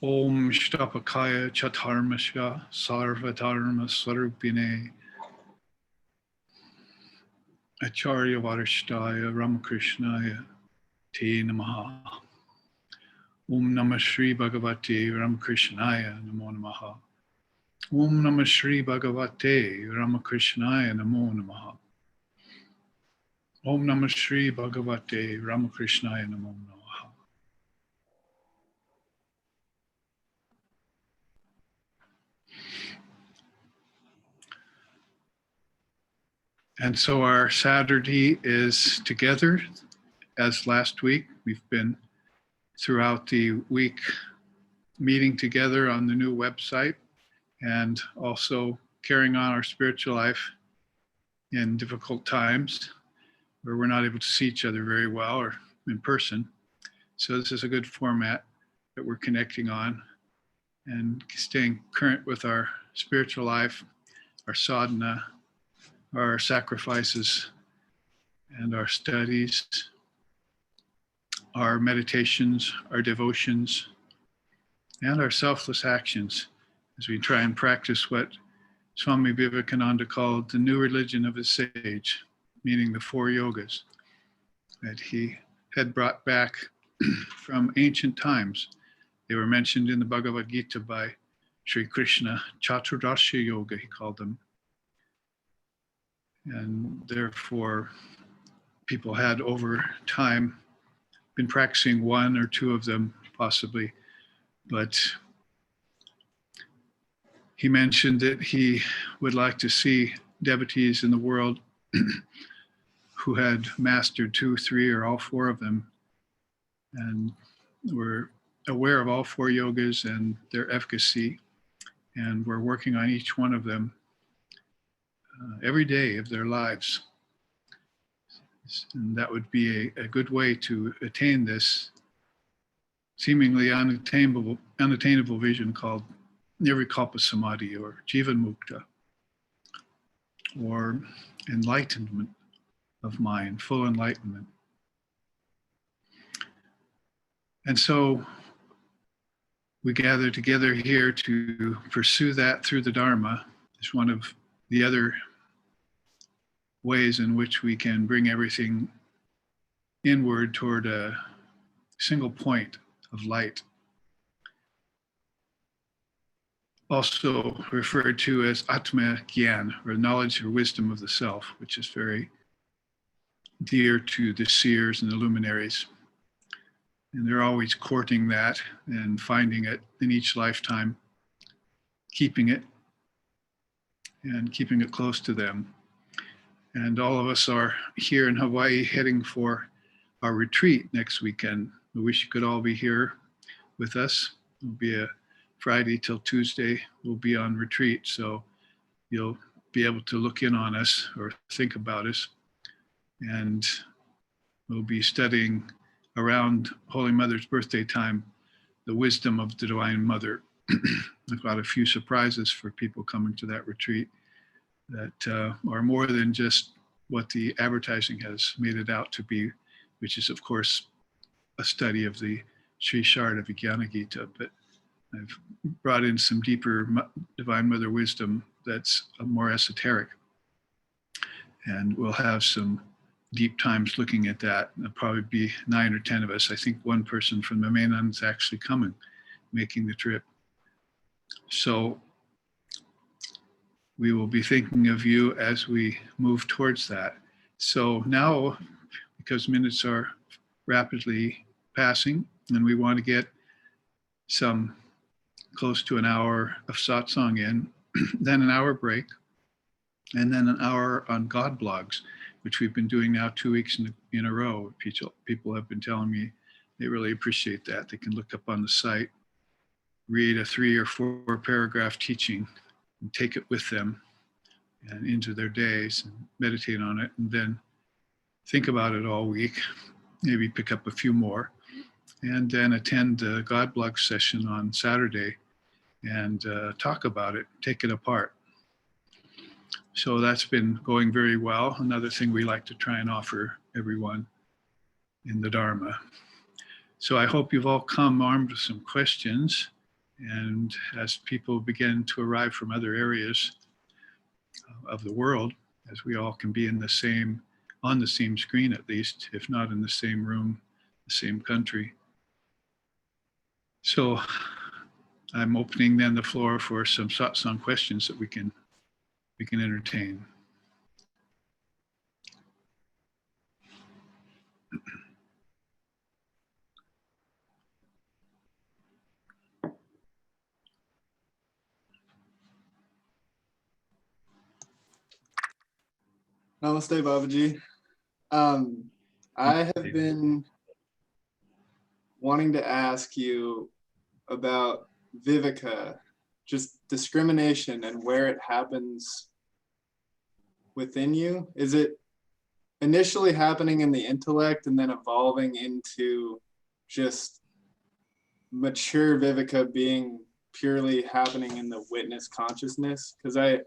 Om Shtapakaya Chatarmasya Sarvadharma Swarupine Acharya Varashtaya Ramakrishnaya Te Namaha. Om Namah Shri Bhagavate Ramakrishnaya Namo Namaha. Om Namah Shri Bhagavate Ramakrishnaya Namo Namaha. Om Namah Shri Bhagavate Ramakrishnaya Namo Namaha. And so our Saturday is together. As last week, we've been throughout the week meeting together on the new website and also carrying on our spiritual life in difficult times where we're not able to see each other very well or in person. So this is a good format that we're connecting on and staying current with our spiritual life, our sadhana, our sacrifices, and our studies, our meditations, our devotions, and our selfless actions as we try and practice what Swami Vivekananda called the new religion of his sage, meaning the 4 yogas that he had brought back from ancient times. They were mentioned in the Bhagavad Gita by Sri Krishna, Chaturasya Yoga, he called them. And therefore, people had over time been practicing 1 or 2 of them possibly, but he mentioned that he would like to see devotees in the world who had mastered 2, 3, or all 4 of them and were aware of all 4 yogas and their efficacy, and were working on each one of them every day of their lives. And that would be a good way to attain this seemingly unattainable vision called Nirvikalpa Samadhi or Jivan Mukta, or enlightenment of mind, full enlightenment. And so we gather together here to pursue that through the Dharma. It's one of the other ways in which we can bring everything inward toward a single point of light. Also referred to as Atma Gyan, or knowledge or wisdom of the self, which is very dear to the seers and the luminaries. And they're always courting that and finding it in each lifetime, keeping it and keeping it close to them. And all of us are here in Hawaii heading for our retreat next weekend. We wish you could all be here with us. It'll be a Friday till Tuesday. We'll be on retreat, so you'll be able to look in on us or think about us. And we'll be studying around Holy Mother's birthday time, the wisdom of the Divine Mother. I've got a few surprises for people coming to that retreat that are more than just what the advertising has made it out to be, which is, of course, a study of the Sri Sharda Vijnana Gita. But I've brought in some deeper Divine Mother wisdom that's more esoteric. And we'll have some deep times looking at that. There'll probably be 9 or 10 of us. I think one person from the mainland is actually coming, making the trip. So we will be thinking of you as we move towards that. So now, because minutes are rapidly passing and we want to get some close to an hour of satsang in, then an hour break, and then an hour on God blogs, which we've been doing now 2 weeks in a row. People have been telling me they really appreciate that. They can look up on the site, read a 3 or 4 paragraph teaching and take it with them and into their days and meditate on it, and then think about it all week, maybe pick up a few more, and then attend the God blog session on Saturday and talk about it, take it apart. So that's been going very well. Another thing we like to try and offer everyone in the Dharma. So I hope you've all come armed with some questions. And as people begin to arrive from other areas of the world, as we all can be on the same screen at least, if not in the same room, the same country. So I'm opening then the floor for some satsang questions that we can entertain. Namaste, Babaji. I have been wanting to ask you about Viveka, just discrimination and where it happens within you. Is it initially happening in the intellect and then evolving into just mature Viveka being purely happening in the witness consciousness? Because I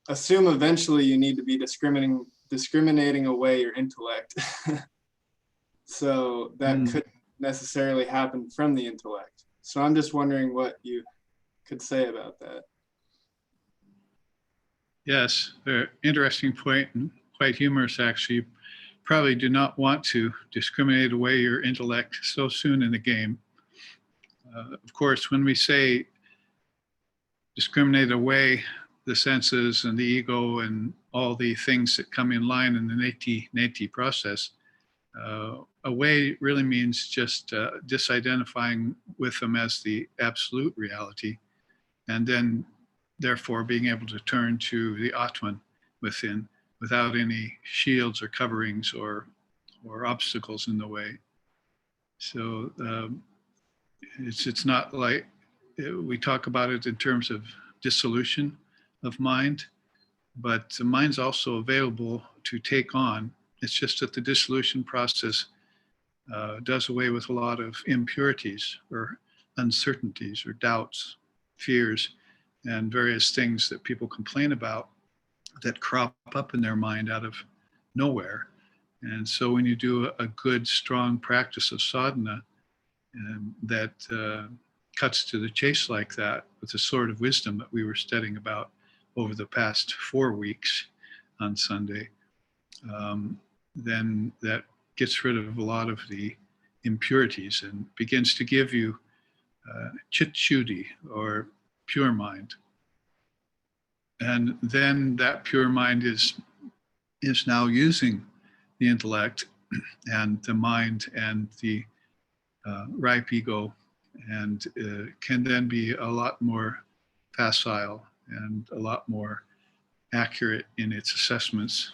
assume eventually you need to be discriminating away your intellect. So that couldn't necessarily happen from the intellect. So I'm just wondering what you could say about that. Yes, very interesting point and quite humorous actually. Probably do not want to discriminate away your intellect so soon in the game. Of course, when we say discriminate away the senses and the ego and all the things that come in line in the neti process, away really means just disidentifying with them as the absolute reality, and then therefore being able to turn to the Atman within without any shields or coverings or obstacles in the way. So it's not like we talk about it in terms of dissolution of mind, but the mind's also available to take on. It's just that the dissolution process does away with a lot of impurities or uncertainties or doubts, fears, and various things that people complain about that crop up in their mind out of nowhere. And so when you do a good, strong practice of sadhana that cuts to the chase like that with the sword of wisdom that we were studying about over the past 4 weeks on Sunday, then that gets rid of a lot of the impurities and begins to give you chit or pure mind. And then that pure mind is now using the intellect and the mind and the ripe ego, and can then be a lot more facile and a lot more accurate in its assessments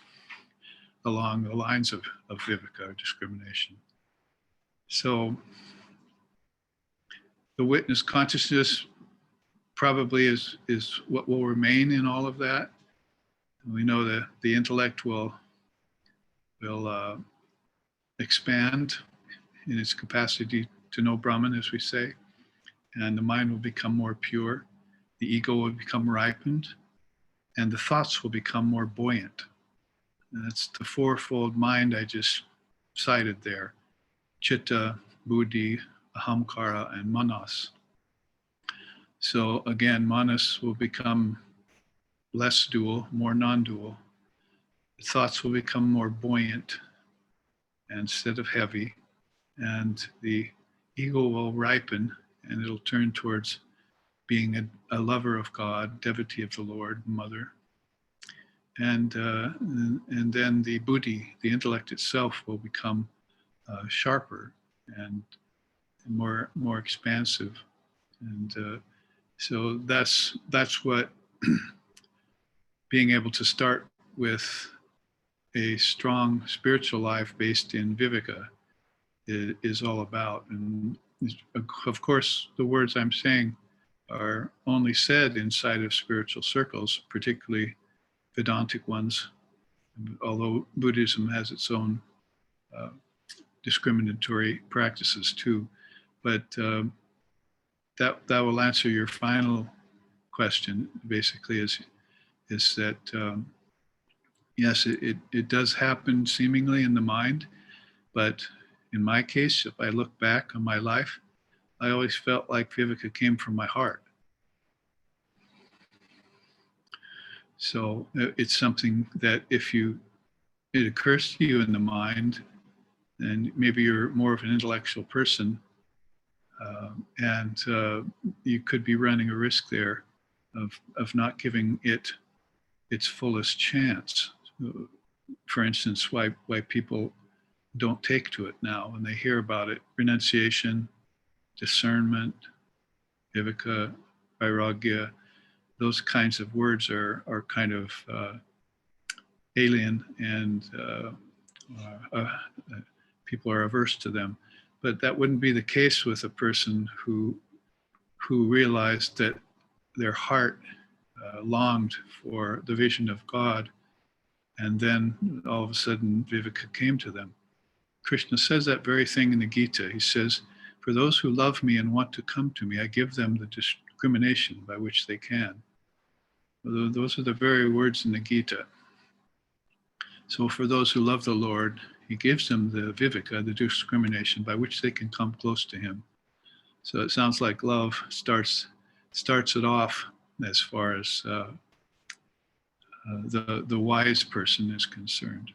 along the lines of Viveka, or discrimination. So the witness consciousness probably is what will remain in all of that. And we know that the intellect will expand in its capacity to know Brahman, as we say, and the mind will become more pure, the ego will become ripened, and the thoughts will become more buoyant. And that's the fourfold mind I just cited there: chitta, buddhi, ahamkara, and manas. So again, manas will become less dual, more non-dual. The thoughts will become more buoyant instead of heavy, and the ego will ripen and it'll turn towards being a lover of God, devotee of the Lord, mother. And then the buddhi, the intellect itself, will become sharper and more expansive. And so that's what being able to start with a strong spiritual life based in Viveka is all about. And of course, the words I'm saying are only said inside of spiritual circles, particularly Vedantic ones, although Buddhism has its own discriminatory practices too. But that will answer your final question, basically, is that yes, it does happen seemingly in the mind, but in my case, if I look back on my life, I always felt like Viveka came from my heart. So it's something that if it occurs to you in the mind, and maybe you're more of an intellectual person, and you could be running a risk there of not giving it its fullest chance. For instance, why people don't take to it now when they hear about it: renunciation, discernment, viveka, vairagya. Those kinds of words are kind of alien, and people are averse to them. But that wouldn't be the case with a person who realized that their heart longed for the vision of God, and then all of a sudden Viveka came to them. Krishna says that very thing in the Gita. He says, "For those who love me and want to come to me, I give them the discrimination by which they can." Those are the very words in the Gita. So for those who love the Lord, he gives them the viveka, the discrimination by which they can come close to him. So it sounds like love starts it off as far as the wise person is concerned.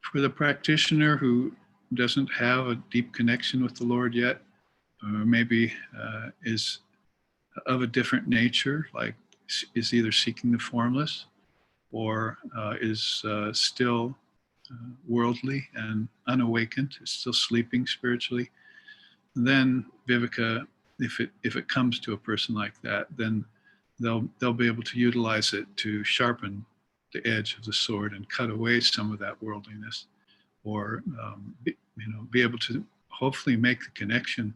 For the practitioner who doesn't have a deep connection with the Lord yet, or maybe is of a different nature, like is either seeking the formless or is still worldly and unawakened, is still sleeping spiritually, then Viveka, if it comes to a person like that, then they'll be able to utilize it to sharpen the edge of the sword and cut away some of that worldliness, or be able to hopefully make the connection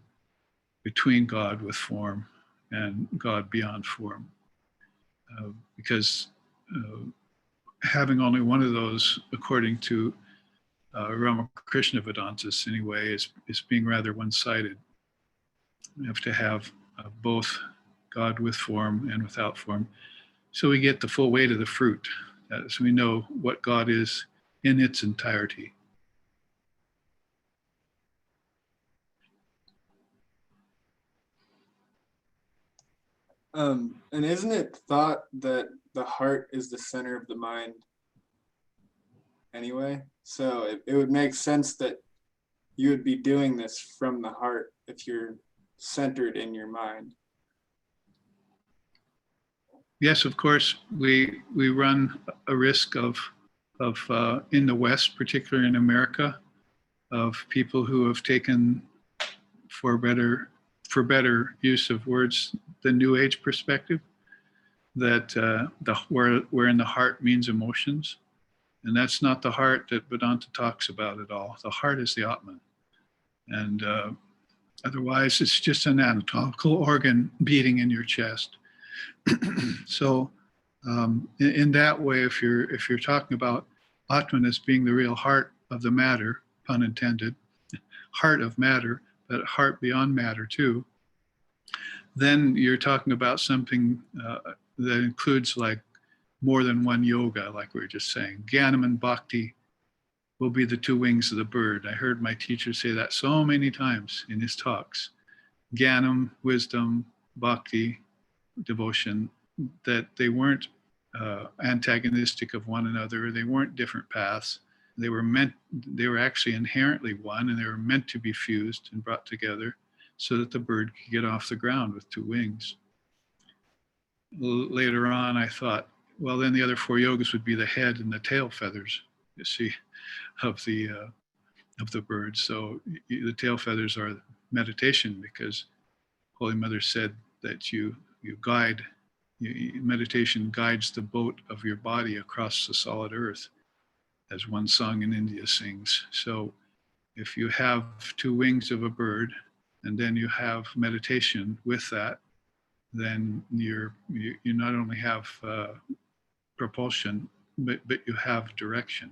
between God with form and God beyond form, because having only one of those, according to Ramakrishna Vedantas anyway, is being rather one-sided. You have to have both God with form and without form, so we get the full weight of the fruit, as we know what God is in its entirety. And isn't it thought that the heart is the center of the mind anyway? So it would make sense that you would be doing this from the heart if you're centered in your mind. Yes, of course, we run a risk of in the West, particularly in America, of people who have taken, for better use of words, the New Age perspective, that wherein the heart means emotions, and that's not the heart that Vedanta talks about at all. The heart is the Atman, and otherwise it's just an anatomical organ beating in your chest. So in that way, if you're talking about Atman as being the real heart of the matter, pun intended, heart of matter, but heart beyond matter too, then you're talking about something that includes like more than one yoga, like we were just saying. Jnanam and bhakti will be the two wings of the bird. I heard my teacher say that so many times in his talks. Jnanam, wisdom, bhakti, devotion, that they weren't antagonistic of one another. They weren't different paths. They were actually inherently one, and they were meant to be fused and brought together so that the bird could get off the ground with two wings. Later on, I thought, well, then the other four yogas would be the head and the tail feathers, you see, of the bird. So the tail feathers are meditation, because Holy Mother said that you guide, meditation guides the boat of your body across the solid earth, as one song in India sings. So if you have two wings of a bird, and then you have meditation with that, then you not only have propulsion, but you have direction.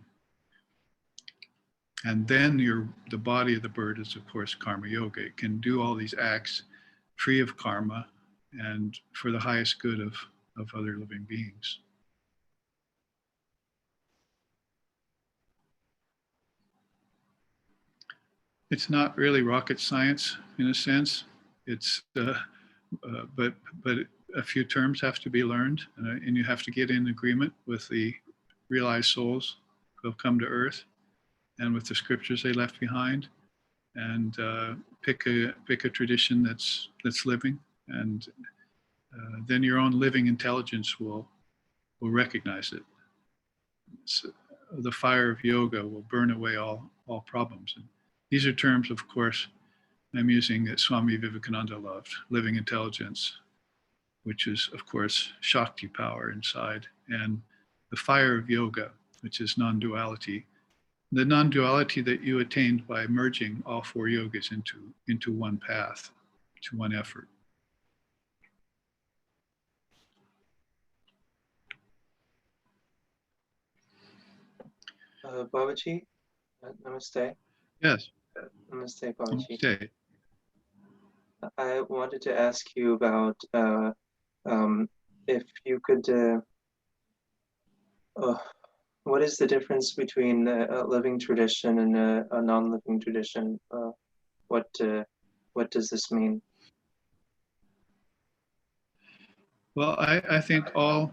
And then the body of the bird is, of course, karma yoga. It can do all these acts free of karma and for the highest good of other living beings. it's not really rocket science in a sense. It's but a few terms have to be learned, and you have to get in agreement with the realized souls who have come to Earth, and with the scriptures they left behind, and pick a tradition that's living, and then your own living intelligence will recognize it. So the fire of yoga will burn away all problems. And these are terms, of course, I'm using that Swami Vivekananda loved: living intelligence, which is, of course, shakti power inside, and the fire of yoga, which is non-duality. The non-duality that you attained by merging all four yogas into one path, to one effort. Babaji, namaste. Yes. Namaste, Babaji. Namaste. I wanted to ask you about if you could, what is the difference between a living tradition and a non-living tradition? What does this mean? Well, I think all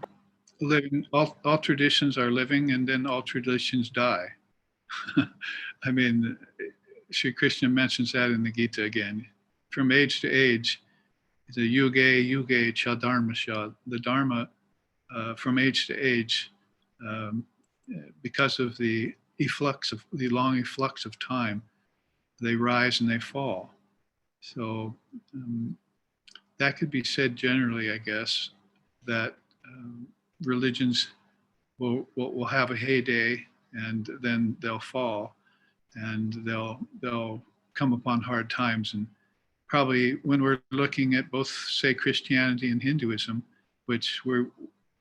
traditions are living, and then all traditions die. I mean, Sri Krishna mentions that in the Gita again. From age to age, the yuge chadharmasya, the dharma from age to age, because of the long efflux of time, they rise and they fall. So that could be said generally, I guess, that religions will have a heyday, and then they'll fall, and they'll come upon hard times. And probably when we're looking at both, say, Christianity and Hinduism, which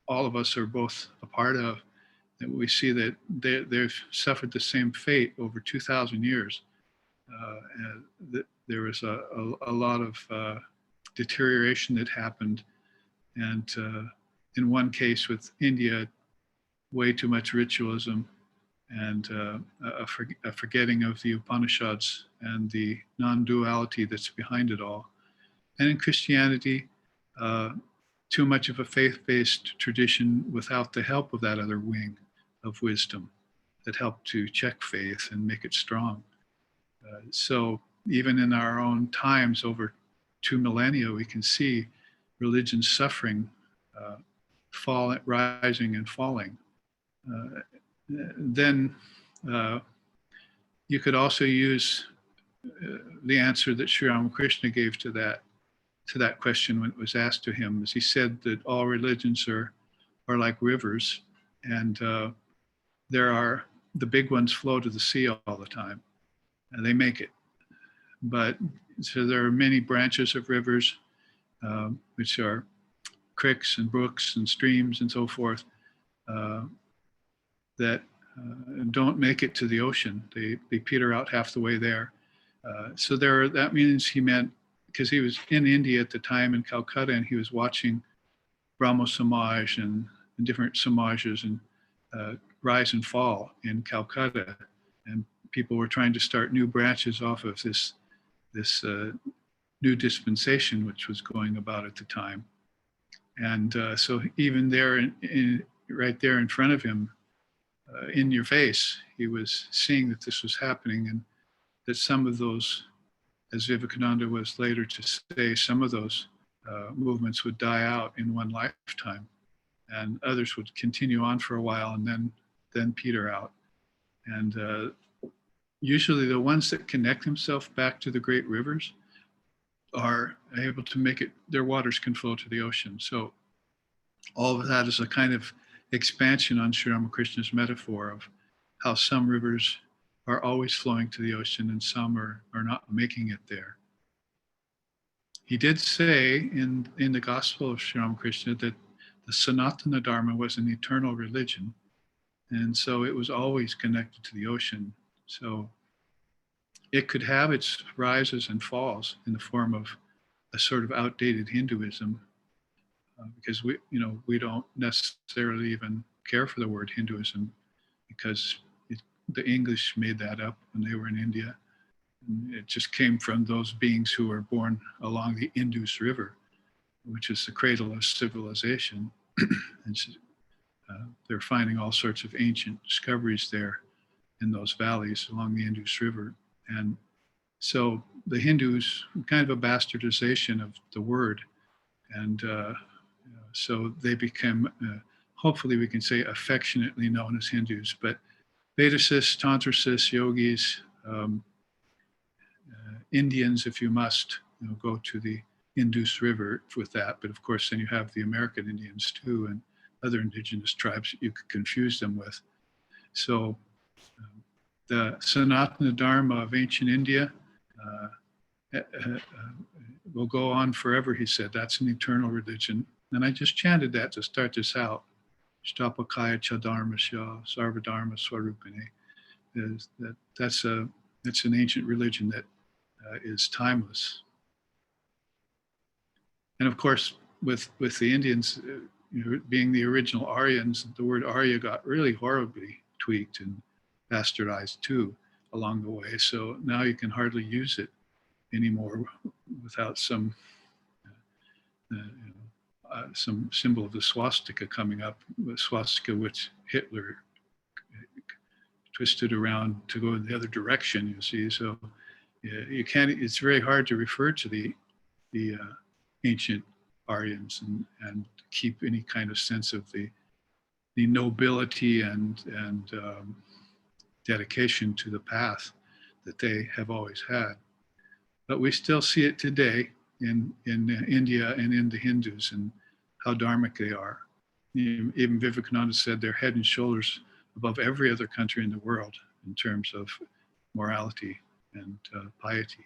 all of us are both a part of, that we see that they've suffered the same fate over 2,000 years. There was a lot of deterioration that happened, and in one case with India, way too much ritualism, and a forgetting of the Upanishads and the non-duality that's behind it all. And in Christianity, too much of a faith-based tradition without the help of that other wing of wisdom that helped to check faith and make it strong. So even in our own times, over 2 millennia, we can see religion suffering, rising and falling. Then you could also use the answer that Sri Ramakrishna gave to that question when it was asked to him, as he said that all religions are like rivers, and the big ones flow to the sea all the time, and they make it. But so there are many branches of rivers, which are creeks and brooks and streams and so forth, that don't make it to the ocean. They peter out half the way there. So that means he meant, because he was in India at the time, in Calcutta, and he was watching Brahmo Samaj and different Samajas and rise and fall in Calcutta, and people were trying to start new branches off of this new dispensation which was going about at the time. And so even there, right there in front of him, in your face, he was seeing that this was happening, and that some of those, as Vivekananda was later to say, some of those movements would die out in one lifetime, and others would continue on for a while and then peter out. And usually the ones that connect themselves back to the great rivers are able to make it, their waters can flow to the ocean. So all of that is a kind of expansion on Sri Ramakrishna's metaphor of how some rivers are always flowing to the ocean and some are not making it there. He did say in the Gospel of Sri Ramakrishna that the Sanatana Dharma was an eternal religion, and so it was always connected to the ocean. So it could have its rises and falls in the form of a sort of outdated Hinduism, because we don't necessarily even care for the word Hinduism, because the English made that up when they were in India. It just came from those beings who were born along the Indus River, which is the cradle of civilization. And they're finding all sorts of ancient discoveries there in those valleys along the Indus River. And so the Hindus, kind of a bastardization of the word. And so they became, hopefully we can say, affectionately known as Hindus. But Vedicists, Tantricists, yogis, Indians, if you must, go to the Indus River with that. But of course, then you have the American Indians too, and other indigenous tribes you could confuse them with. So the Sanatana Dharma of ancient India will go on forever, he said. That's an eternal religion. And I just chanted that to start this out. Shtapakaya Chadharma Shah Sarvadharma Swarupane. That's an ancient religion that is timeless. And of course, with the Indians, being the original Aryans, the word Arya got really horribly tweaked and bastardized too along the way. So now you can hardly use it anymore without some symbol of the swastika coming up, the swastika which Hitler twisted around to go in the other direction, you see. So you can't, it's very hard to refer to the ancient Aryans and keep any kind of sense of the nobility and dedication to the path that they have always had. But we still see it today in India and in the Hindus and how dharmic they are. Even Vivekananda said they're head and shoulders above every other country in the world in terms of morality and piety.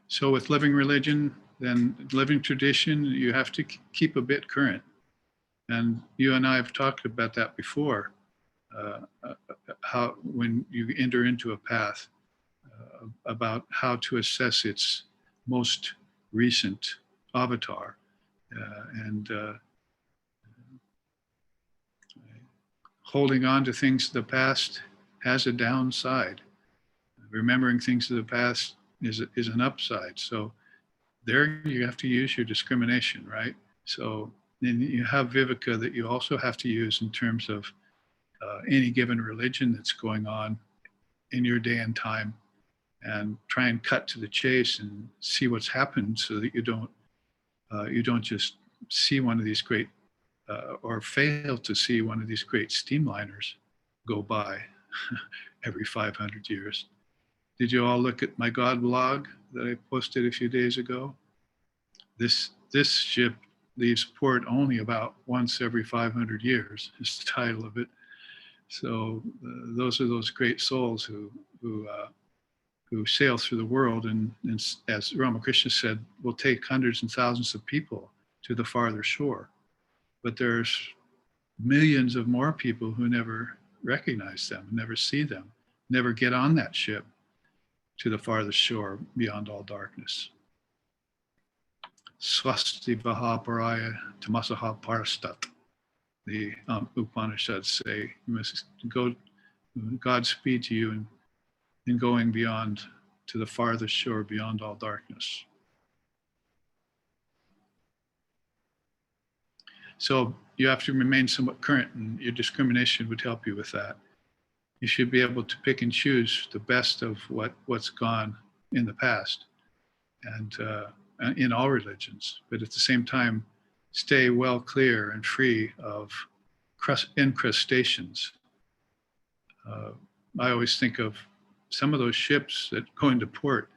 So with living religion, then living tradition, you have to keep a bit current. And you and I have talked about that before, how when you enter into a path, about how to assess its most recent avatar. And holding on to things of the past has a downside. Remembering things of the past is an upside. So there you have to use your discrimination, right? So then you have Viveka that you also have to use in terms of any given religion that's going on in your day and time, and try and cut to the chase and see what's happened so that you don't just see one of these great or fail to see one of these great steamliners go by every 500 years. Did you all look at my God blog that I posted a few days ago? This ship leaves port only about once every 500 years is the title of it. So those are those great souls who sail through the world, and as Ramakrishna said, will take hundreds and thousands of people to the farther shore. But there's millions of more people who never recognize them, never see them, never get on that ship to the farthest shore beyond all darkness. Swasti Vaha Paraya Tamasaha Parastat. The Upanishads say, you must go, Godspeed to you in going beyond to the farthest shore beyond all darkness. So you have to remain somewhat current, and your discrimination would help you with that. You should be able to pick and choose the best of what's gone in the past and in all religions, but at the same time, stay well clear and free of incrustations. I always think of some of those ships that go into port,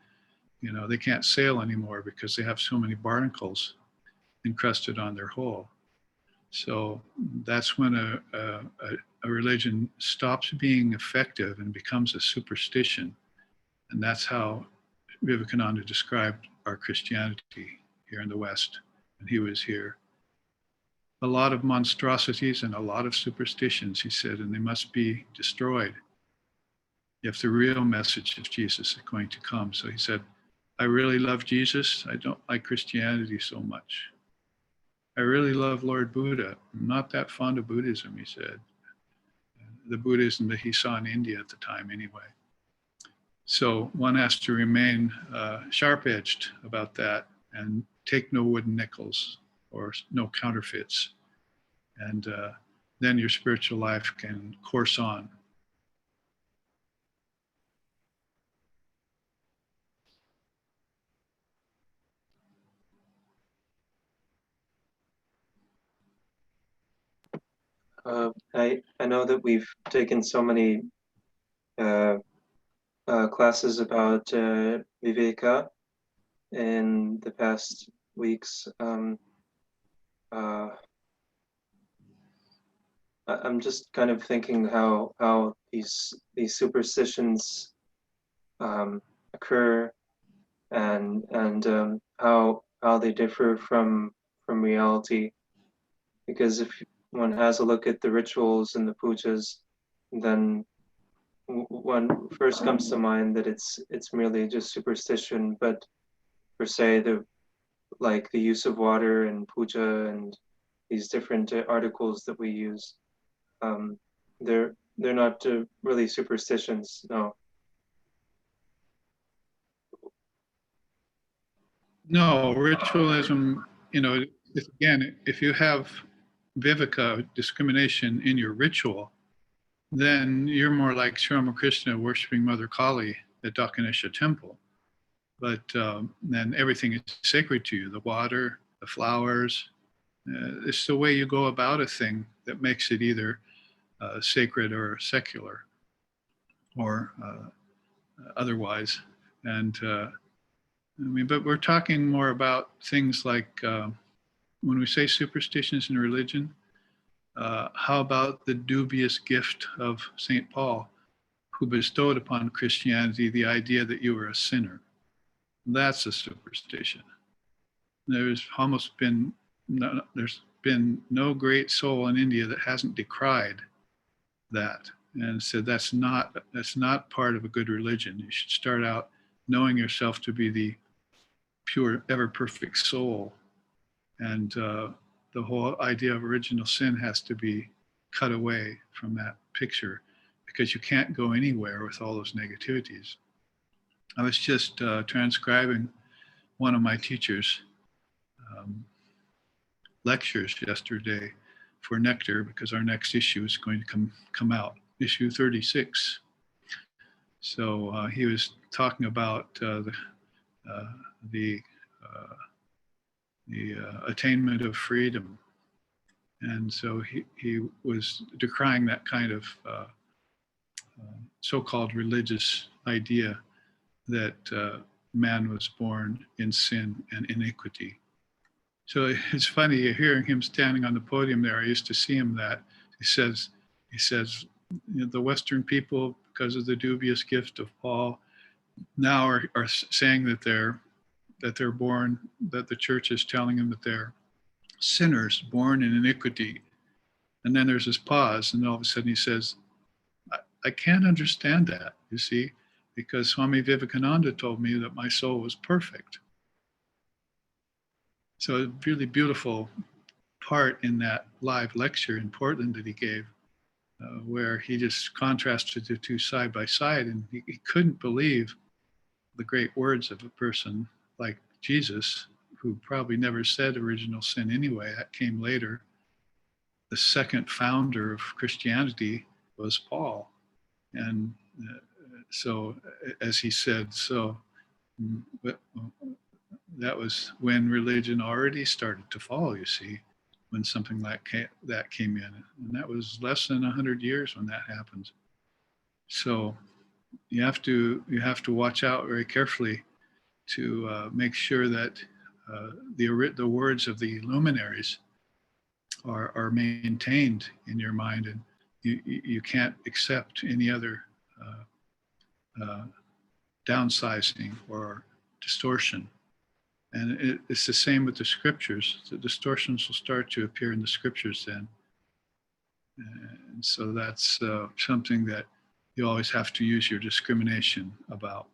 they can't sail anymore because they have so many barnacles encrusted on their hull. So that's when a religion stops being effective and becomes a superstition. And that's how Vivekananda described our Christianity here in the West when he was here. A lot of monstrosities and a lot of superstitions, he said, and they must be destroyed if the real message of Jesus is going to come. So he said, I really love Jesus. I don't like Christianity so much. I really love Lord Buddha. I'm not that fond of Buddhism, he said. The Buddhism that he saw in India at the time, anyway. So one has to remain sharp-edged about that and take no wooden nickels or no counterfeits. And then your spiritual life can course on. I know that we've taken so many classes about Viveka in the past weeks. I'm just kind of thinking how these superstitions occur and how they differ from reality. Because if one has a look at the rituals and the pujas, then one first comes to mind that it's merely just superstition. But per se, the use of water and puja and these different articles that we use, they're not really superstitions. No. No, ritualism, again, if you have Viveka, discrimination, in your ritual, then you're more like Sri Ramakrishna worshiping Mother Kali at Dakhinesha temple. But then everything is sacred to you, the water, the flowers. It's the way you go about a thing that makes it either sacred or secular or otherwise. And but we're talking more about things like when we say superstitions in religion, how about the dubious gift of St. Paul, who bestowed upon Christianity the idea that you were a sinner? That's a superstition. There's been no great soul in India that hasn't decried that and said that's not part of a good religion. You should start out knowing yourself to be the pure, ever perfect soul, and the whole idea of original sin has to be cut away from that picture, because you can't go anywhere with all those negativities. I was just transcribing one of my teachers' lectures yesterday for Nectar, because our next issue is going to come out, issue 36. So he was talking about the attainment of freedom, and so he was decrying that kind of so-called religious idea that man was born in sin and iniquity. So it's funny hearing him standing on the podium there. I used to see him that. He says, the Western people, because of the dubious gift of Paul, now are saying that they're born, that the church is telling them that they're sinners born in iniquity. And then there's this pause, and all of a sudden he says, I can't understand that, you see, because Swami Vivekananda told me that my soul was perfect. So a really beautiful part in that live lecture in Portland that he gave, where he just contrasted the two side by side, and he couldn't believe the great words of a person like Jesus, who probably never said original sin anyway. That came later. The second founder of Christianity was Paul. And so, as he said, that was when religion already started to fall, you see, when something like that came in. And that was less than 100 years when that happened. So you have to watch out very carefully to make sure that the words of the luminaries are maintained in your mind, and you can't accept any other downsizing or distortion. And it's the same with the scriptures. The distortions will start to appear in the scriptures then. And so that's something that you always have to use your discrimination about.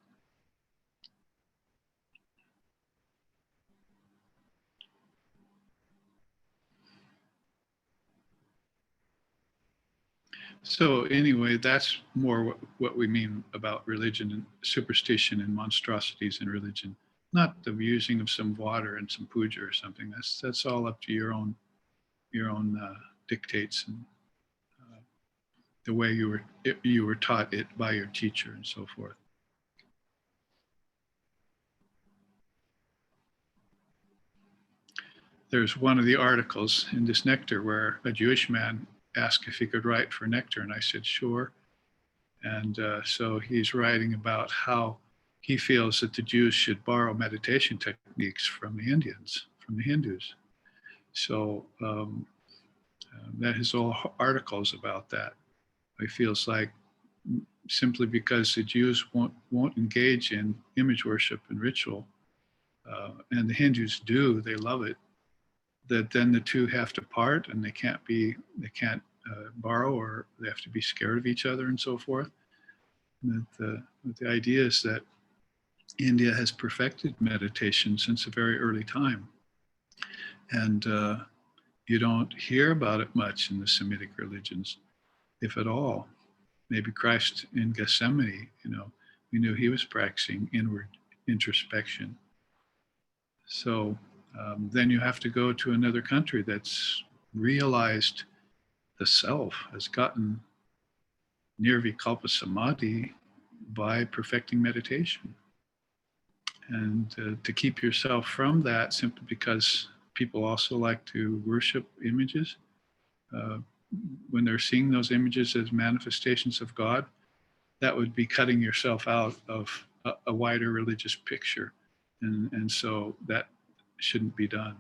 So anyway, that's more what we mean about religion and superstition and monstrosities in religion. Not the using of some water and some puja or something. That's all up to your own dictates and the way you were taught it by your teacher and so forth. There's one of the articles in this Nectar where a Jewish man asked if he could write for Nectar, and I said sure. And so he's writing about how he feels that the Jews should borrow meditation techniques from the Indians, from the Hindus. So that his whole articles about that. He feels like simply because the Jews won't engage in image worship and ritual, and the Hindus do, they love it, that then the two have to part and they can't borrow, or they have to be scared of each other and so forth. And that the idea is that India has perfected meditation since a very early time. And you don't hear about it much in the Semitic religions, if at all. Maybe Christ in Gethsemane, we knew he was practicing inward introspection. So then you have to go to another country that's realized the self, has gotten nirvikalpa samadhi by perfecting meditation. And to keep yourself from that, simply because people also like to worship images, when they're seeing those images as manifestations of God, that would be cutting yourself out of a wider religious picture. And so that shouldn't be done.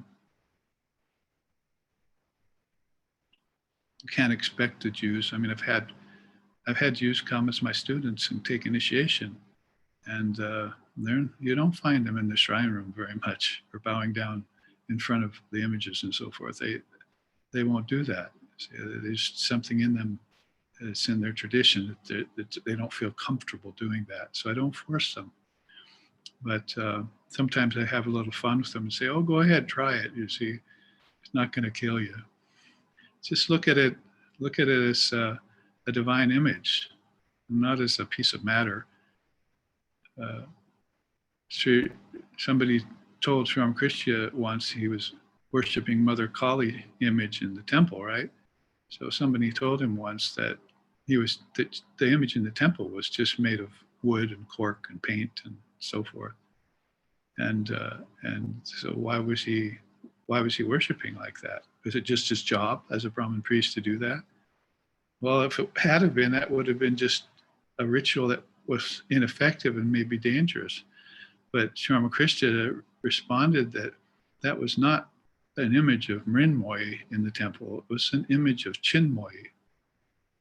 You can't expect the Jews. I mean, I've had Jews come as my students and take initiation, and you don't find them in the shrine room very much, or bowing down in front of the images and so forth. They won't do that. There's something in them, it's in their tradition that they don't feel comfortable doing that. So I don't force them. But sometimes I have a little fun with them and say, oh, go ahead, try it. You see, it's not going to kill you. Just look at it as a divine image, not as a piece of matter. Somebody told Sri Ramakrishna once he was worshiping Mother Kali image in the temple, right? So somebody told him once that the image in the temple was just made of wood and cork and paint and so forth. And so why was he worshiping like that? Was it just his job as a Brahmin priest to do that? Well, if it had have been, that would have been just a ritual that was ineffective and maybe dangerous. But Sri Ramakrishna responded that that was not an image of Mrinmoyi in the temple. It was an image of Chinmoyi.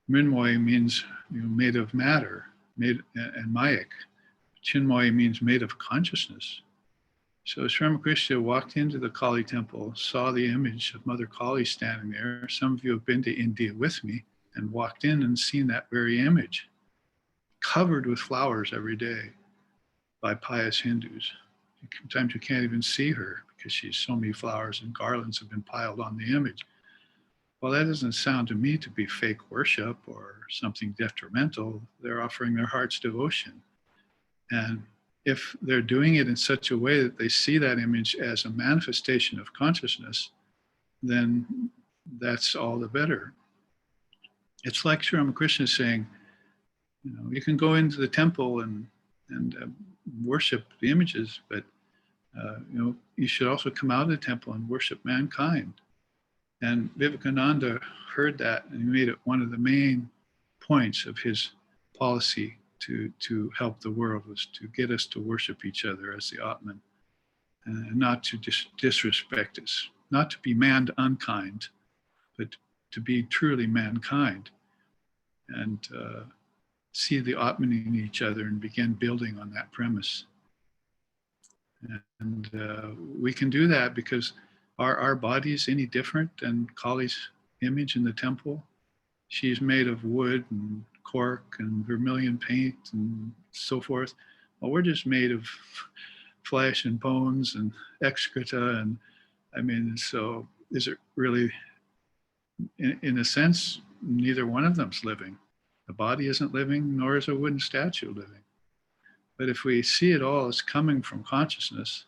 Mrinmoyi means made of matter, and Mayak. Chinmoyi means made of consciousness. So Sri Ramakrishna walked into the Kali temple, saw the image of Mother Kali standing there. Some of you have been to India with me and walked in and seen that very image, covered with flowers every day by pious Hindus. Sometimes you can't even see her because so many flowers and garlands have been piled on the image. Well, that doesn't sound to me to be fake worship or something detrimental. They're offering their heart's devotion. And if they're doing it in such a way that they see that image as a manifestation of consciousness, then that's all the better. It's like Sri Ramakrishna saying, you can go into the temple and worship the images, but you should also come out of the temple and worship mankind. And Vivekananda heard that, and he made it one of the main points of his policy to help the world, was to get us to worship each other as the Atman, and not to disrespect us, not to be unkind, but to be truly mankind, and see the Atman in each other and begin building on that premise. And we can do that because are our bodies any different than Kali's image in the temple? She's made of wood and cork and vermilion paint and so forth. Well, we're just made of flesh and bones and excreta. And so is it really, in a sense, neither one of them's living. The body isn't living, nor is a wooden statue living. But if we see it all as coming from consciousness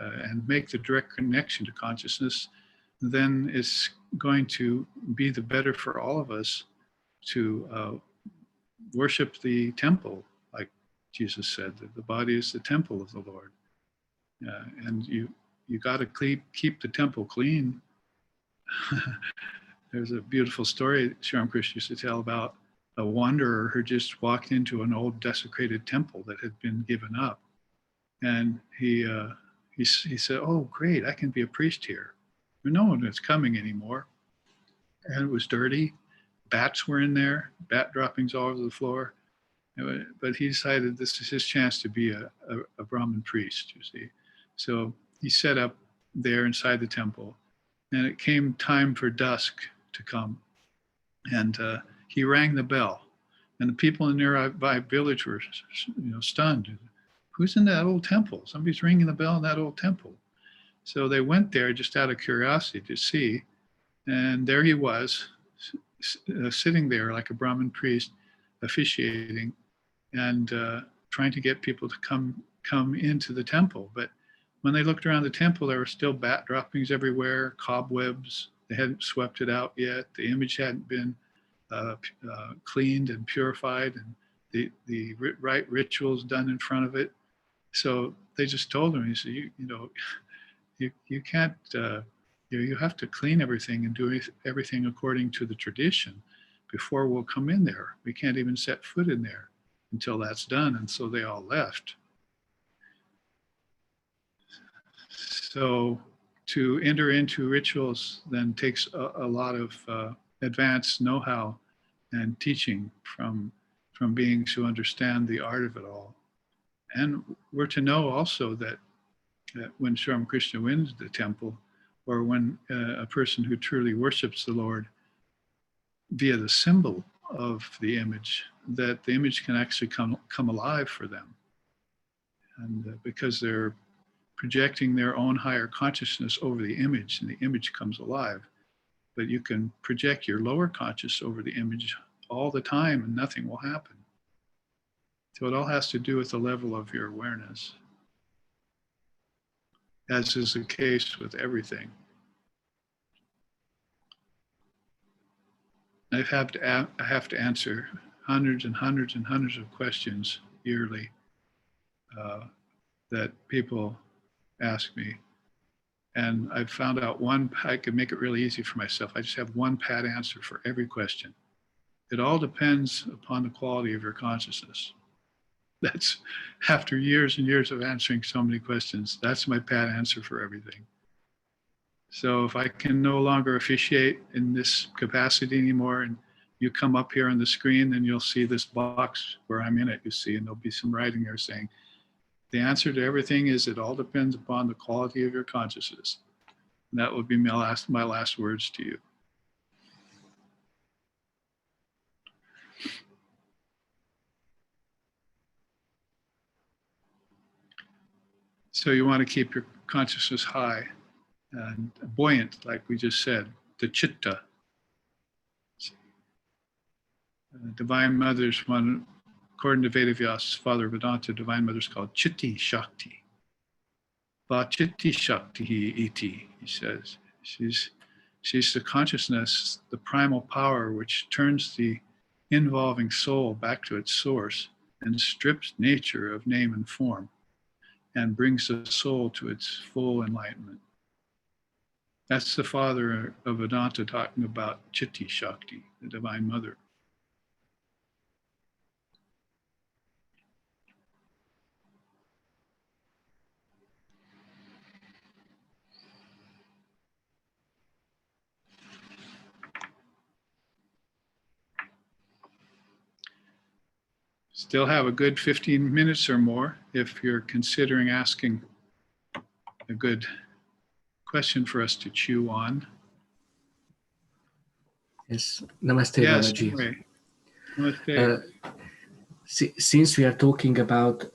and make the direct connection to consciousness, then it's going to be the better for all of us to worship the temple, like Jesus said, that the body is the temple of the Lord. And you got to keep the temple clean. There's a beautiful story Sri Ramakrishna used to tell about a wanderer who just walked into an old desecrated temple that had been given up. And he said, oh, great, I can be a priest here. No one is coming anymore. And it was dirty. Bats were in there, bat droppings all over the floor. But he decided this is his chance to be a Brahmin priest, you see. So he set up there inside the temple. And it came time for dusk to come. And he rang the bell. And the people in the nearby village were stunned. Who's in that old temple? Somebody's ringing the bell in that old temple. So they went there just out of curiosity to see. And there he was, sitting there like a Brahmin priest, officiating and trying to get people to come into the temple. But when they looked around the temple, there were still bat droppings everywhere, cobwebs. They hadn't swept it out yet. The image hadn't been cleaned and purified, and the right rituals done in front of it. So they just told him, he said, you can't, you have to clean everything and do everything according to the tradition before we'll come in there. We can't even set foot in there until that's done. And so they all left. So to enter into rituals then takes a lot of advanced know-how and teaching from beings who understand the art of it all. And we're to know also that when Sri Ramakrishna wins the temple, or when a person who truly worships the Lord via the symbol of the image, that the image can actually come alive for them. And because they're projecting their own higher consciousness over the image, and the image comes alive. But you can project your lower conscious over the image all the time and nothing will happen. So it all has to do with the level of your awareness, as is the case with everything. I have to answer hundreds and hundreds and hundreds of questions yearly that people ask me. And I've found out I could make it really easy for myself. I just have one pat answer for every question. It all depends upon the quality of your consciousness. That's after years and years of answering so many questions, that's my pat answer for everything. So if I can no longer officiate in this capacity anymore, and you come up here on the screen, then you'll see this box where I'm in it, you see, and there'll be some writing there saying, the answer to everything is it all depends upon the quality of your consciousness. And that would be my last words to you. So you want to keep your consciousness high and buoyant, like we just said, the chitta. Divine Mother's one, according to Vedavyas, Father Vedanta, Divine Mother's called chitti shakti. Va chitti shakti iti, he says. She's the consciousness, the primal power which turns the involving soul back to its source and strips nature of name and form and brings the soul to its full enlightenment. That's the Father of Vedanta talking about chitti shakti, the Divine Mother. Still have a good 15 minutes or more if you're considering asking a good question for us to chew on. Yes, Namaste, Yes, Babaji. anyway. Namaste. Since we are talking about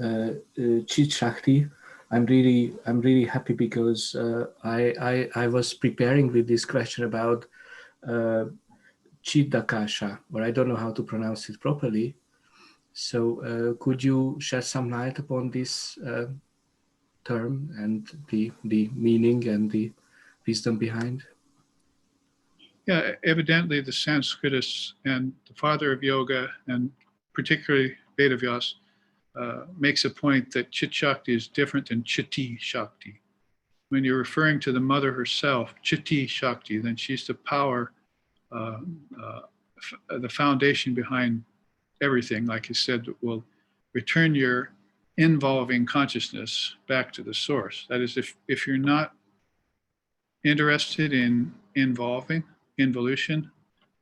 chit shakti, I'm really happy because I was preparing with this question about chidakasha, or I don't know how to pronounce it properly. So could you shed some light upon this term and the meaning and the wisdom behind? Yeah, evidently the Sanskritists and the father of yoga, and particularly Vedavyas, makes a point that chit shakti is different than chitti shakti. When you're referring to the mother herself, chitti shakti, then she's the power, the foundation behind everything, like you said, that will return your involving consciousness back to the source. That is, if you're not interested in involution,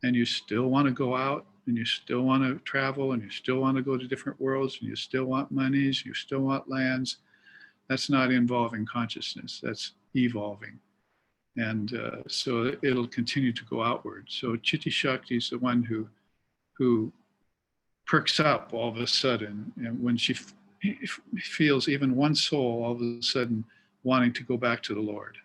and you still want to go out, and you still want to travel, and you still want to go to different worlds, and you still want monies, you still want lands, that's not involving consciousness, that's evolving. And so it'll continue to go outward. So Chitti Shakti is the one who perks up all of a sudden, and when she feels even one soul all of a sudden wanting to go back to the Lord,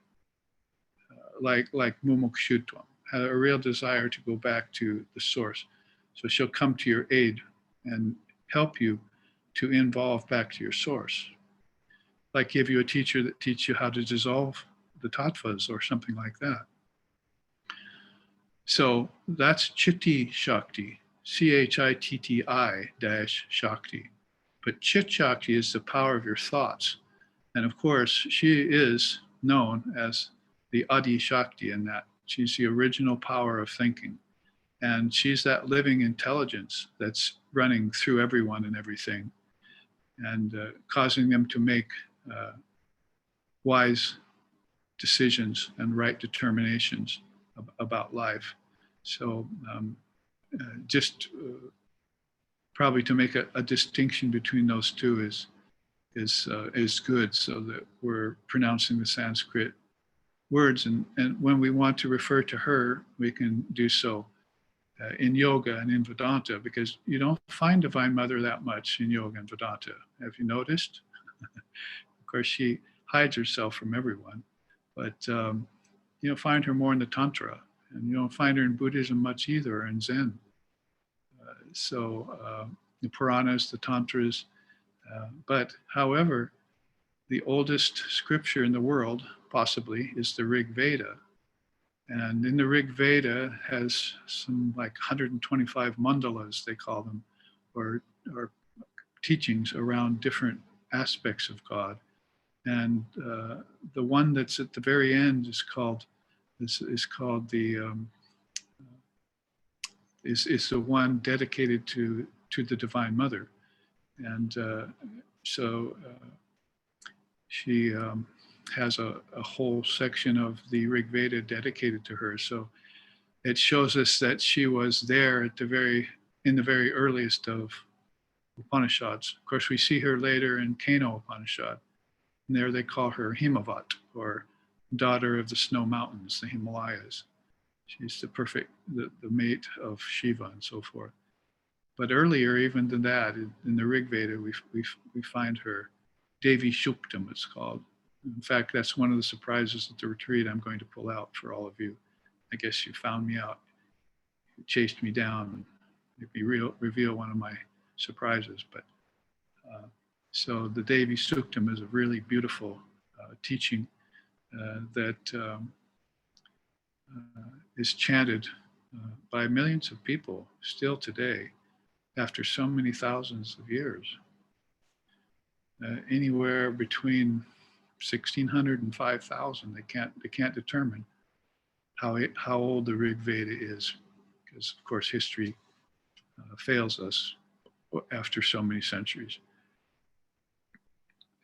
like mumukshutvam, had a real desire to go back to the source. So she'll come to your aid and help you to involve back to your source. Like give you a teacher that teaches you how to dissolve the tattvas or something like that. So that's Chitti Shakti, Chitti - Shakti. But Chit Shakti is the power of your thoughts. And of course, she is known as the Adi Shakti in that. She's the original power of thinking. And she's that living intelligence that's running through everyone and everything, and causing them to make wise decisions and right determinations about life. So probably to make a distinction between those two is good, so that we're pronouncing the Sanskrit words, and when we want to refer to her, we can do so in yoga and in Vedanta, because you don't find Divine Mother that much in yoga and Vedanta. Have you noticed? Of course, she hides herself from everyone, but you don't find her more in the Tantra, and you don't find her in Buddhism much either, or in Zen. So the Puranas, the Tantras, but however, the oldest scripture in the world, possibly, is the Rig Veda. And in the Rig Veda has some like 125 mandalas, they call them, or teachings around different aspects of God. And the one that's at the very end is called the is the one dedicated to the Divine Mother. And so she has a whole section of the Rig Veda dedicated to her. So it shows us that she was there at in the very earliest of Upanishads. Of course, we see her later in Kano Upanishad, and there they call her Himavat, or daughter of the snow mountains, the Himalayas. She's the mate of Shiva and so forth. But earlier, even than that, in the Rig Veda, we find her Devi Shuktam, it's called. In fact, that's one of the surprises at the retreat I'm going to pull out for all of you. I guess you found me out, you chased me down, and maybe reveal one of my surprises. But so the Devi Suktam is a really beautiful teaching that is chanted by millions of people still today, after so many thousands of years. Anywhere between 1,600 and 5,000, they can't determine how old the Rig Veda is, because of course history fails us after so many centuries.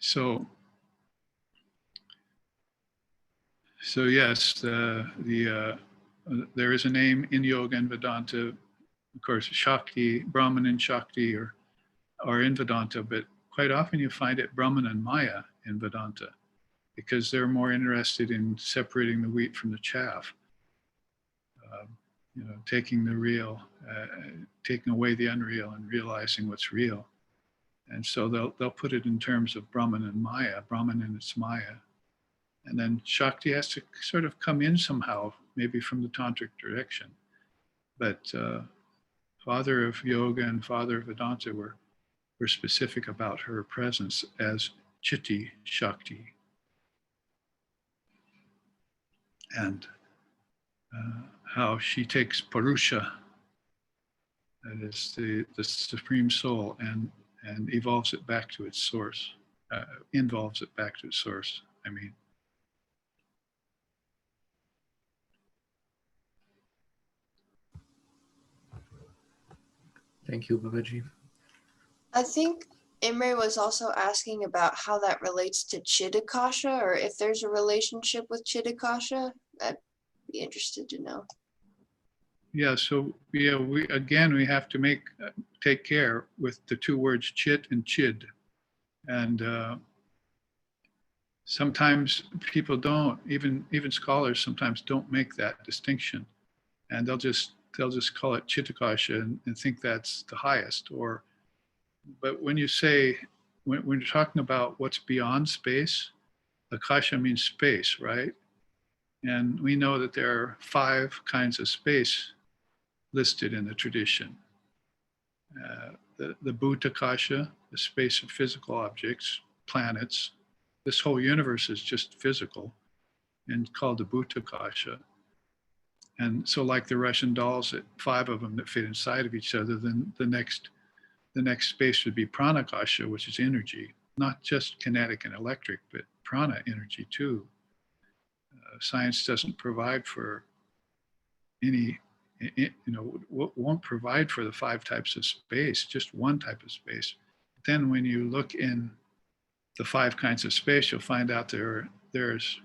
So yes, there is a name in Yoga and Vedanta, of course, Shakti, Brahman and Shakti are in Vedanta, but quite often you find it Brahman and Maya in Vedanta, because they're more interested in separating the wheat from the chaff, taking the real, taking away the unreal and realizing what's real. And so they'll put it in terms of Brahman and Maya, Brahman and its Maya. And then Shakti has to sort of come in somehow, maybe from the tantric direction. But Father of Yoga and Father of Vedanta were specific about her presence as chitti, shakti. And how she takes Purusha, that is the Supreme Soul, and evolves it back to its source, involves it back to its source, I mean. Thank you, Babaji. I think Imre was also asking about how that relates to chittakasha, or if there's a relationship with chittakasha. I'd be interested to know. Yeah, so yeah, we have to take care with the two words chit and chid. And sometimes people don't, even scholars sometimes don't make that distinction. And they'll just call it chittakasha and think that's the highest. But when you say, when you're talking about what's beyond space, akasha means space, right? And we know that there are 5 kinds of space listed in the tradition. The bhutakasha, the space of physical objects, planets. This whole universe is just physical and called the bhutakasha. And so like the Russian dolls, 5 of them that fit inside of each other, then the next space would be pranakasha, which is energy, not just kinetic and electric, but prana energy too. Science doesn't provide for won't provide for the 5 types of space, just one type of space. Then when you look in the 5 kinds of space, you'll find out there's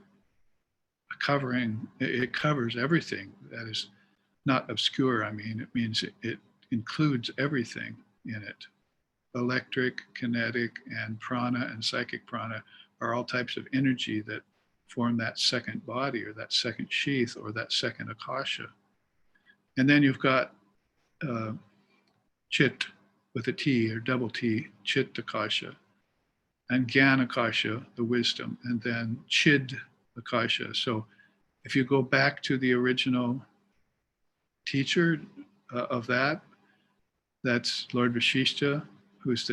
a covering, it covers everything. That is not obscure. I mean, it means it includes everything in it. Electric, kinetic, and prana and psychic prana are all types of energy that form that second body or that second sheath or that second akasha. And then you've got chit with a T or double T, chittakasha, and gyanakasha, the wisdom, and then chidakasha. So if you go back to the original teacher of that's Lord Vashishta, who's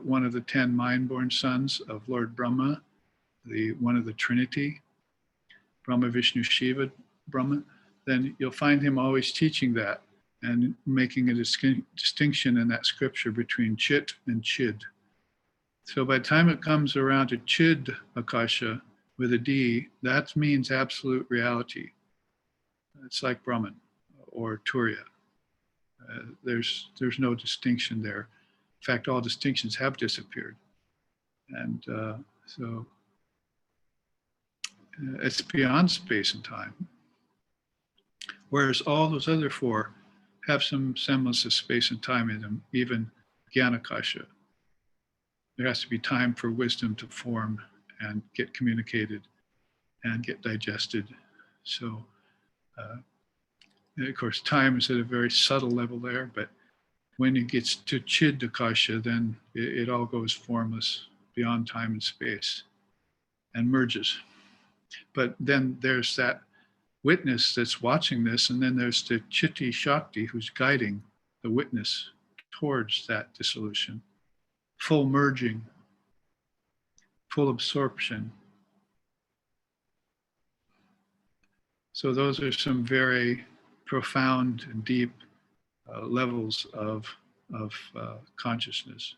one of the 10 mind-born sons of Lord Brahma, one of the Trinity, Brahma, Vishnu, Shiva, Brahma. Then you'll find him always teaching that and making a distinction in that scripture between chit and chid. So by the time it comes around to chid akasha with a D, that means absolute reality. It's like Brahman or Turiya. There's no distinction there. In fact, all distinctions have disappeared. And so it's beyond space and time. Whereas all those other 4 have some semblance of space and time in them, even Gyanakasha. There has to be time for wisdom to form and get communicated and get digested. So, of course, time is at a very subtle level there, but when it gets to chidakasha, then it all goes formless beyond time and space and merges. But then there's that witness that's watching this, and then there's the chitti shakti who's guiding the witness towards that dissolution, full merging, full absorption. So those are some very profound and deep levels of consciousness.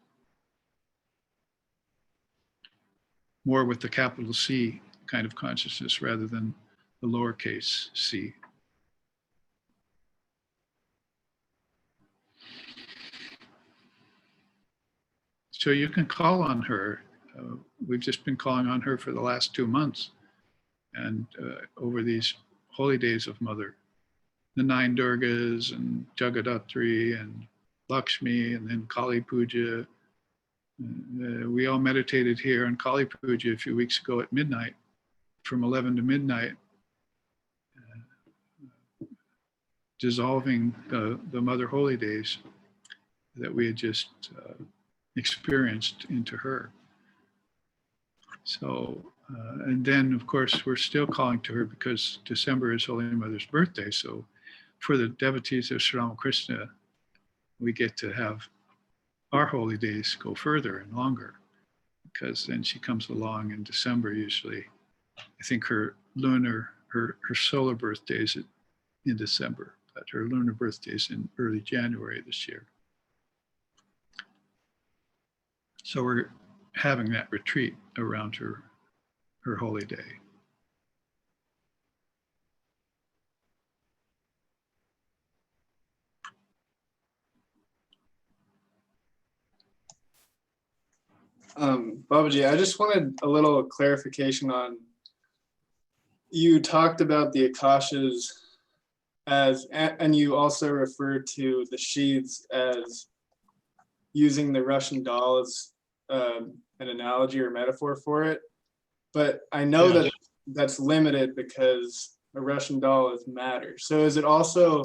More with the capital C kind of consciousness rather than the lowercase c. So you can call on her. We've just been calling on her for the last 2 months, and over these holy days of Mother, the 9 Durgas and Jagadatri and Lakshmi, and then Kali Puja. We all meditated here on Kali Puja a few weeks ago at midnight, from 11 to midnight, dissolving the Mother Holy Days that we had just experienced into her. So, and then of course we're still calling to her because December is Holy Mother's birthday. So for the devotees of Sri Ramakrishna, we get to have our holy days go further and longer, because then she comes along in December usually. I think her solar birthday is in December, but her lunar birthday is in early January this year. So we're having that retreat around her holy day. Babaji, I just wanted a little clarification on, you talked about the akashas as, and you also referred to the sheaths as using the Russian doll as an analogy or metaphor for it. But I know that that's limited because a Russian doll is matter. So is it also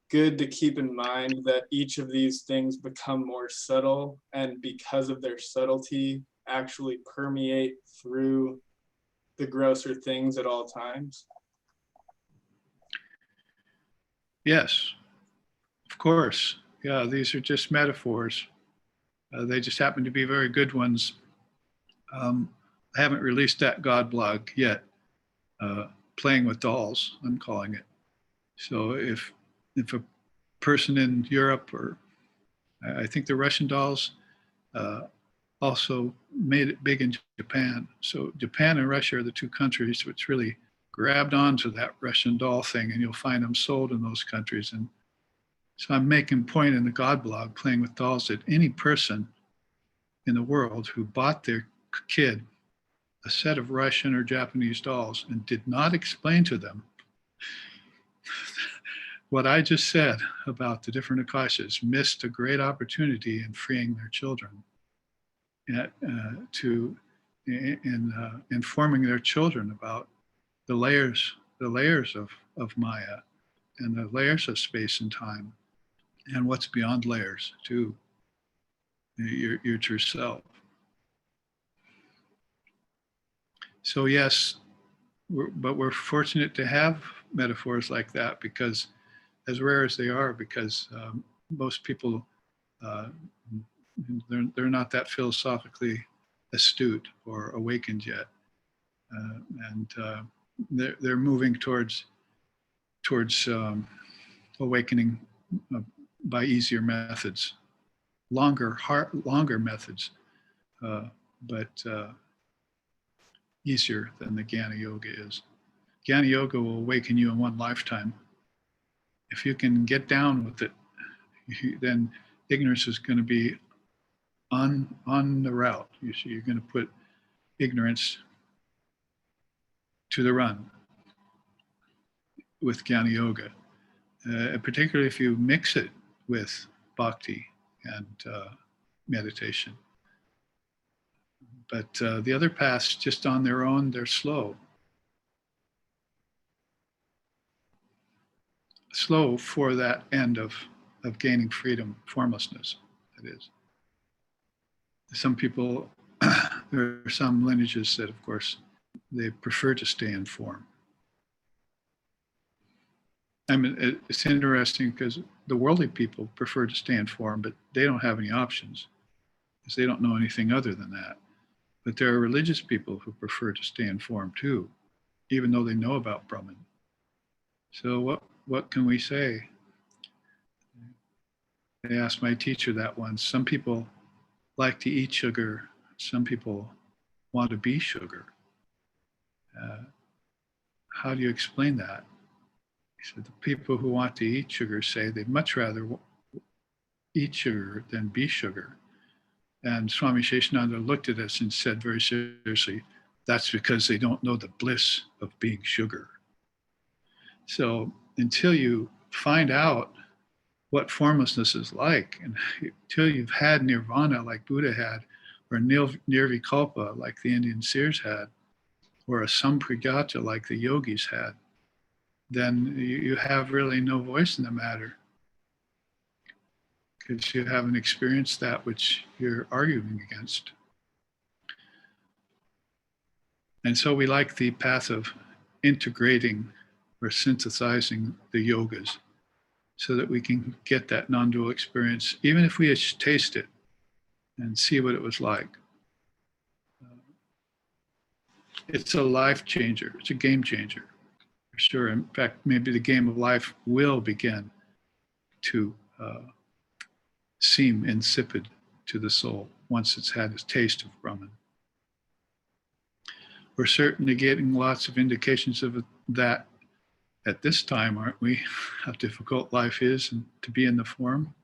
good to keep in mind that each of these things become more subtle, and because of their subtlety actually permeate through the grosser things at all times? Yes, of course. Yeah, these are just metaphors. They just happen to be very good ones. I haven't released that God blog yet. Playing with dolls, I'm calling it. So if a person in Europe, or I think the Russian dolls also made it big in Japan. So Japan and Russia are the two countries which really grabbed onto that Russian doll thing, and you'll find them sold in those countries. And so I'm making point in the God blog, Playing with Dolls, that any person in the world who bought their kid a set of Russian or Japanese dolls and did not explain to them what I just said about the different akashas missed a great opportunity in freeing their children, in informing their children about the layers of Maya, and the layers of space and time, and what's beyond layers too, your true self. So yes, we're fortunate to have metaphors like that, because as rare as they are, because most people, they're not that philosophically astute or awakened yet, and they're moving towards awakening by easier methods, longer methods, but easier than the Jnana Yoga is. Jnana Yoga will awaken you in one lifetime. If you can get down with it, then ignorance is going to be on the route. You're going to put ignorance to the run with Jnana Yoga, particularly if you mix it with bhakti and meditation. But the other paths, just on their own, they're slow. Slow for that end of gaining freedom, formlessness, that is. Some people, there are some lineages that, of course, they prefer to stay in form. I mean, it's interesting because the worldly people prefer to stay in form, but they don't have any options because they don't know anything other than that. But there are religious people who prefer to stay in form too, even though they know about Brahman. So what can we say? I asked my teacher that once. Some people like to eat sugar. Some people want to be sugar. How do you explain that? He said, the people who want to eat sugar say they'd much rather eat sugar than be sugar. And Swami Sheshananda looked at us and said very seriously, that's because they don't know the bliss of being sugar. So until you find out what formlessness is like, and until you've had nirvana like Buddha had, or nirvikalpa like the Indian seers had, or a sampragyata like the yogis had, then you have really no voice in the matter, because you haven't experienced that which you're arguing against. And so we like the path of integrating or synthesizing the yogas, so that we can get that non-dual experience, even if we just taste it and see what it was like. It's a life changer. It's a game changer, for sure. In fact, maybe the game of life will begin to seem insipid to the soul once it's had its taste of Brahman. We're certainly getting lots of indications of that at this time, aren't we? How difficult life is and to be in the form.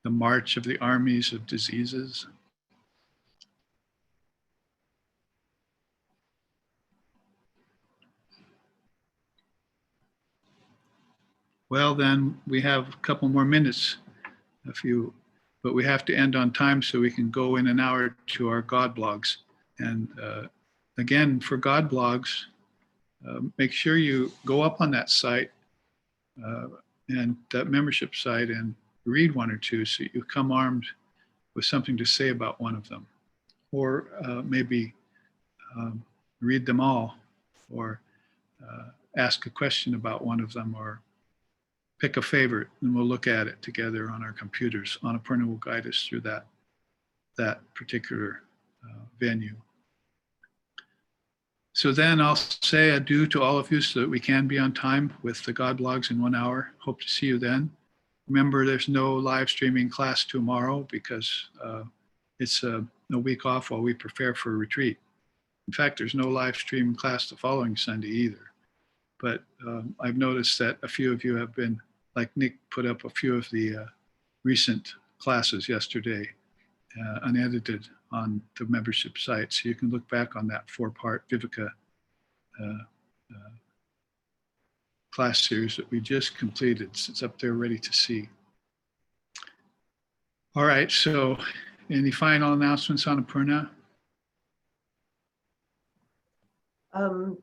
The march of the armies of diseases. Well, then we have a couple more minutes, but we have to end on time so we can go in an hour to our God blogs. And again, for God blogs, make sure you go up on that site and that membership site and read one or two so you come armed with something to say about one of them. Or maybe read them all, or ask a question about one of them, or pick a favorite, and we'll look at it together on our computers. Annapurna will guide us through that particular venue. So then I'll say adieu to all of you so that we can be on time with the God blogs in 1 hour. Hope to see you then. Remember, there's no live streaming class tomorrow because it's a week off while we prepare for a retreat. In fact, there's no live stream class the following Sunday either. But I've noticed that a few of you have been, like Nick put up a few of the recent classes yesterday, unedited on the membership site. So you can look back on that 4-part Viveka class series that we just completed. It's up there ready to see. All right, so any final announcements, Annapurna?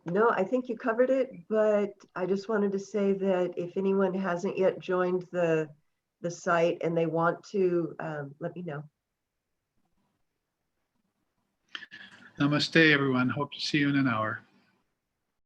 No, I think you covered it, but I just wanted to say that if anyone hasn't yet joined the site and they want to, let me know. Namaste, everyone. Hope to see you in an hour.